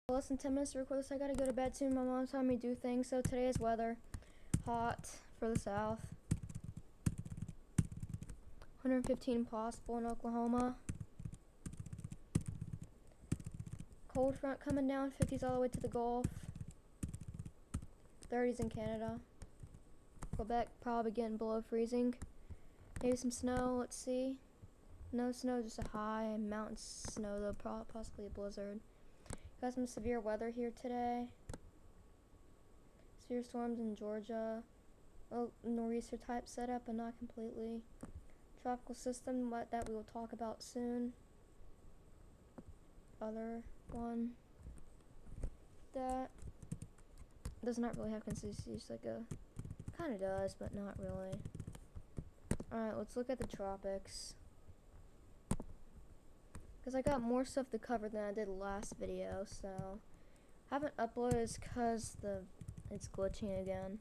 Less than 10 minutes to record this. I gotta go to bed soon. My mom's telling me to do things. So today's weather, hot for the south. 115 possible in Oklahoma. Cold front coming down, 50s all the way to the Gulf. 30s in Canada. Quebec probably getting below freezing. Maybe some snow, let's see. No snow, just a high. Mountain snow though, possibly a blizzard. Got some severe weather here today. Severe storms in Georgia. Well, nor'easter type setup, but not completely. Tropical system, that we will talk about soon. Other one that does not really have consistency, just like a kind of does, but not really. Alright, let's look at the tropics. Because I got more stuff to cover than I did last video, so haven't uploaded is because it's glitching again.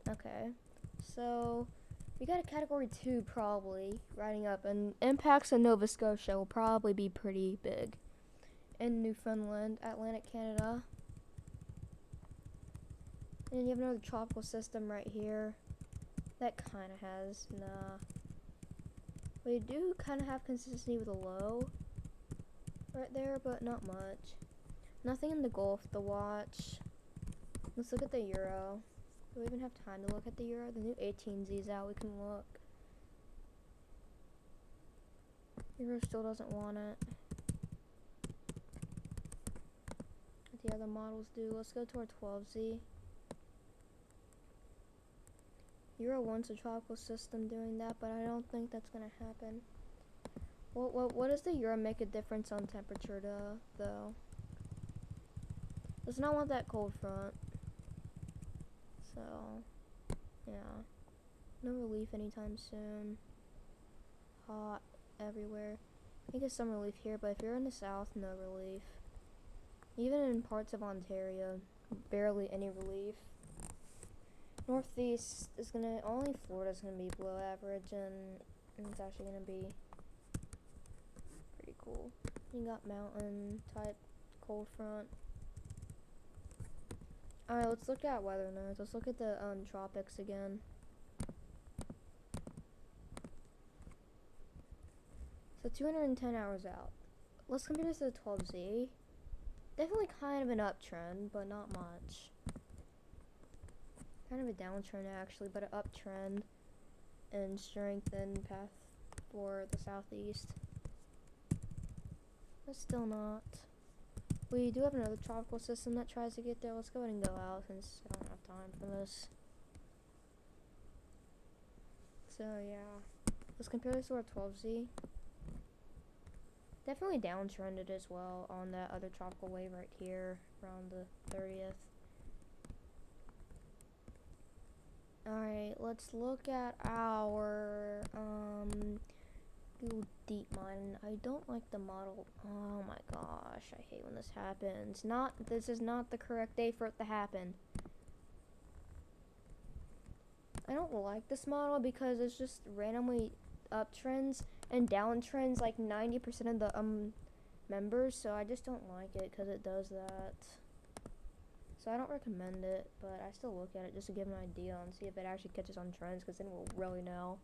Okay, so we got a category 2 probably riding up, and impacts in Nova Scotia will probably be pretty big. In Newfoundland, Atlantic Canada. And you have another tropical system right here. That kind of has, nah. We do kind of have consistency with a low right there, but not much. Nothing in the Gulf to watch. Let's look at the Euro. Do we even have time to look at the Euro? The new 18Z's out, we can look. Euro still doesn't want it. The other models do. Let's go to our 12Z. Euro wants a tropical system doing that, but I don't think that's gonna happen. What does the Euro make a difference on temperature though? Does not want that cold front. So, yeah. No relief anytime soon. Hot everywhere. I get some relief here, but if you're in the south, no relief. Even in parts of Ontario, barely any relief. Northeast is only Florida's gonna be below average, and it's actually gonna be pretty cool. You got mountain type cold front. Alright, let's look at weather nodes. Let's look at the tropics again. So 210 hours out. Let's compare this to the 12Z. Definitely kind of an uptrend, but not much. Kind of a downtrend actually, but an uptrend and strength and path for the southeast. But still not. We do have another tropical system that tries to get there. Let's go ahead and go out since I don't have time for this. So yeah, let's compare this to our 12Z. Definitely downtrended as well on that other tropical wave right here around the 30th. Alright, let's look at our Google DeepMind. I don't like the model. Oh my gosh, I hate when this happens. This is not the correct day for it to happen. I don't like this model because it's just randomly uptrends and downtrends like 90% of the members, so I just don't like it because it does that. So I don't recommend it, but I still look at it just to give an idea and see if it actually catches on trends, because then we'll really know.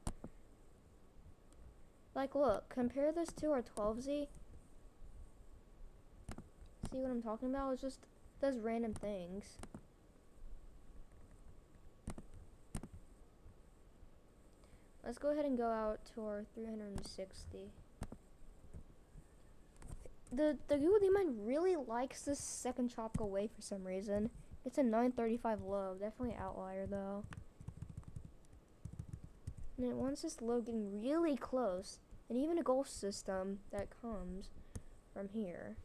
Like, look, compare this to our 12Z. See what I'm talking about? It just does random things. Let's go ahead and go out to our 360. The Google DeepMind really likes this second tropical wave for some reason. It's a 935 low, definitely an outlier though. And it wants this low getting really close, and even a Gulf system that comes from here.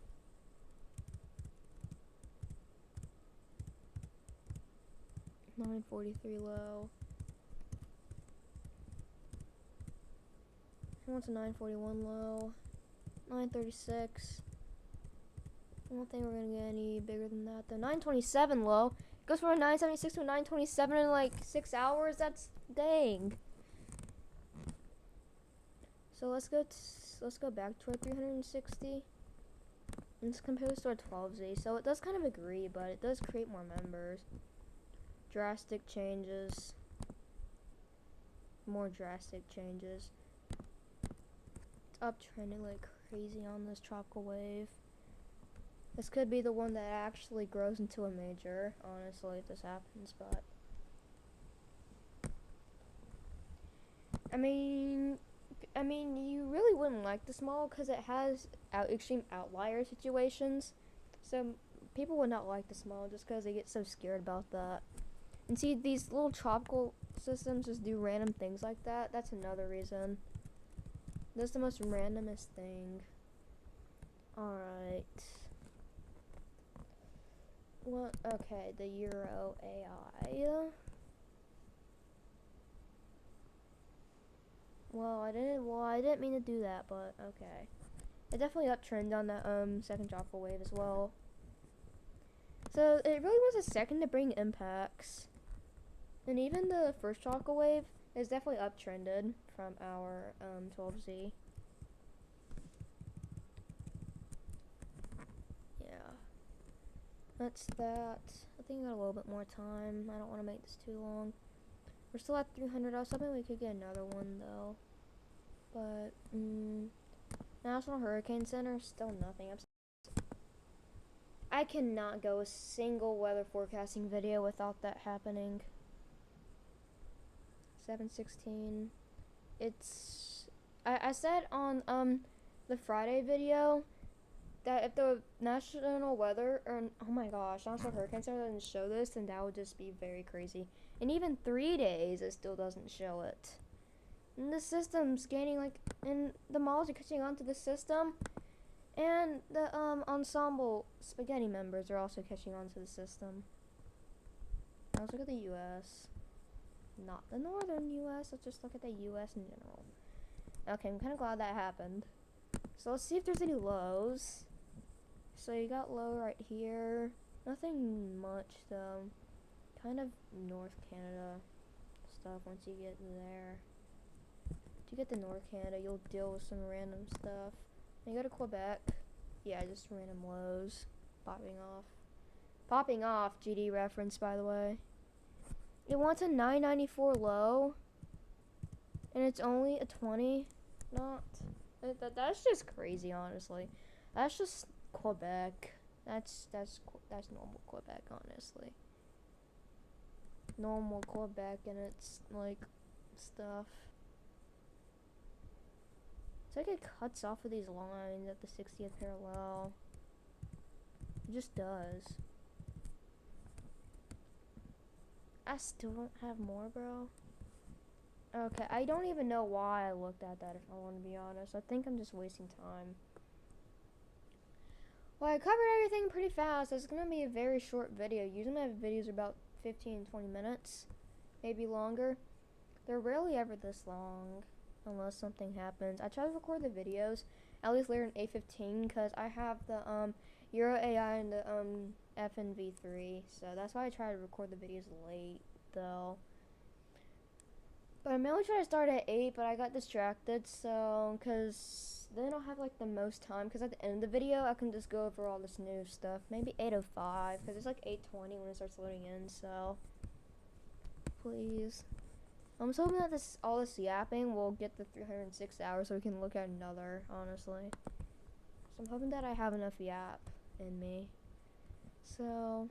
$943 low. It wants a 941 low. 936. I don't think we're gonna get any bigger than that though. 927 low. It goes from a 976 to a 927 in like 6 hours. That's dang. So let's go back to our 360. It's composed to a 12Z, so it does kind of agree, but it does create more members. Drastic changes. More drastic changes. It's uptrending like crazy on this tropical wave. This could be the one that actually grows into a major, honestly, if this happens, but I mean, you really wouldn't like the small because it has extreme outlier situations. So people would not like the small just because they get so scared about that. And see, these little tropical systems just do random things like that. That's another reason. That's the most randomest thing. Alright. Well, okay, the Euro AI. Well, I didn't mean to do that, but okay. It definitely uptrended on the second tropical wave as well. So it really was a second to bring impacts. And even the first tropical wave is definitely uptrended from our 12Z. Yeah. That's that. I think I got a little bit more time. I don't want to make this too long. We're still at 300. I was hoping we could get another one though. But National Hurricane Center, still nothing. I cannot go a single weather forecasting video without that happening. 716. I said on the Friday video that if the National Weather or oh my gosh, National Hurricane Center doesn't show this, then that would just be very crazy. And even 3 days, it still doesn't show it. And the system's gaining and the models are catching on to the system, and the ensemble spaghetti members are also catching on to the system. Now let's look at the U.S. Not the northern U.S. Let's just look at the U.S. in general. Okay, I'm kind of glad that happened. So let's see if there's any lows. So you got low right here. Nothing much though. Kind of North Canada stuff once you get there. If you get to North Canada, you'll deal with some random stuff. When you go to Quebec, yeah, just random lows popping off. Popping off, GD reference, by the way. It wants a 994 low, and it's only a 20 knot. That's just crazy, honestly. That's just Quebec. That's normal Quebec, honestly. Normal Quebec, and it's like stuff. It's like it cuts off of these lines at the 60th parallel. It just does. I still don't have more, bro. Okay, I don't even know why I looked at that, if I want to be honest. I think I'm just wasting time. Well, I covered everything pretty fast. It's going to be a very short video. Usually my videos are about 15-20 minutes, maybe longer. They're rarely ever this long, unless something happens. I try to record the videos at least later in A15, because I have the Euro AI and the FNV3, so that's why I try to record the videos late, though. But I mainly try to start at 8, but I got distracted, so, because then I'll have, like, the most time, because at the end of the video, I can just go over all this new stuff. Maybe 8:05, because it's, like, 8:20 when it starts loading in, so, please. I'm just hoping that all this yapping will get the 306 hours so we can look at another, honestly. So I'm hoping that I have enough yap in me. So,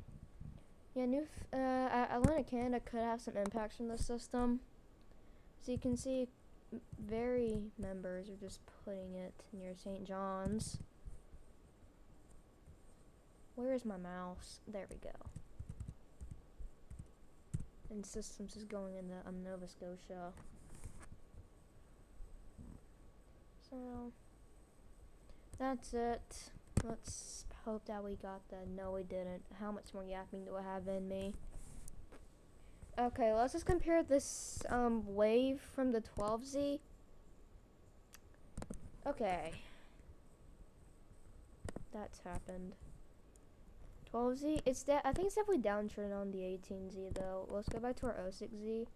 yeah, Atlantic Canada could have some impacts from the system. So you can see very members are just putting it near St. John's. Where is my mouse? There we go. And systems is going into Nova Scotia. So that's it. Let's hope that we got the no we didn't. How much more yapping do I have in me? Okay, let's just compare this wave from the 12Z. Okay. That's happened. 12Z, I think it's definitely downtrending on the 18Z though. Let's go back to our 06Z.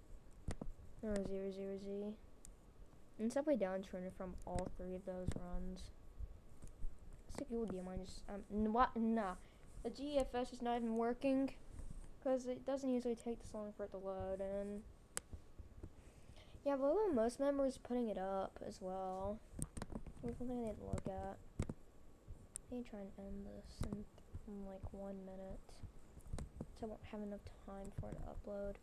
Or 00Z. And it's definitely downtrending from all three of those runs. toxic fuel, do you mind just, what? Nah. The GFS is not even working, because it doesn't usually take this long for it to load, and yeah, but most members putting it up as well. There's something I didn't look at. Let me try and end this in like 1 minute, so I won't have enough time for it to upload.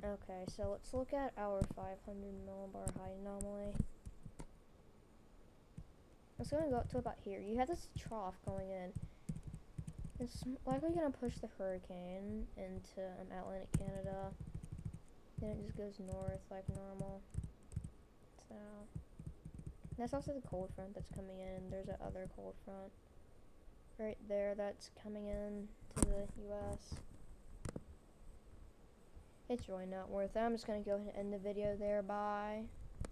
Okay, so let's look at our 500 millibar height anomaly. It's gonna go up to about here. You have this trough going in. It's likely gonna push the hurricane into Atlantic Canada. Then it just goes north like normal. So that's also the cold front that's coming in. There's that other cold front right there that's coming in to the US. It's really not worth it. I'm just gonna go ahead and end the video there. Bye.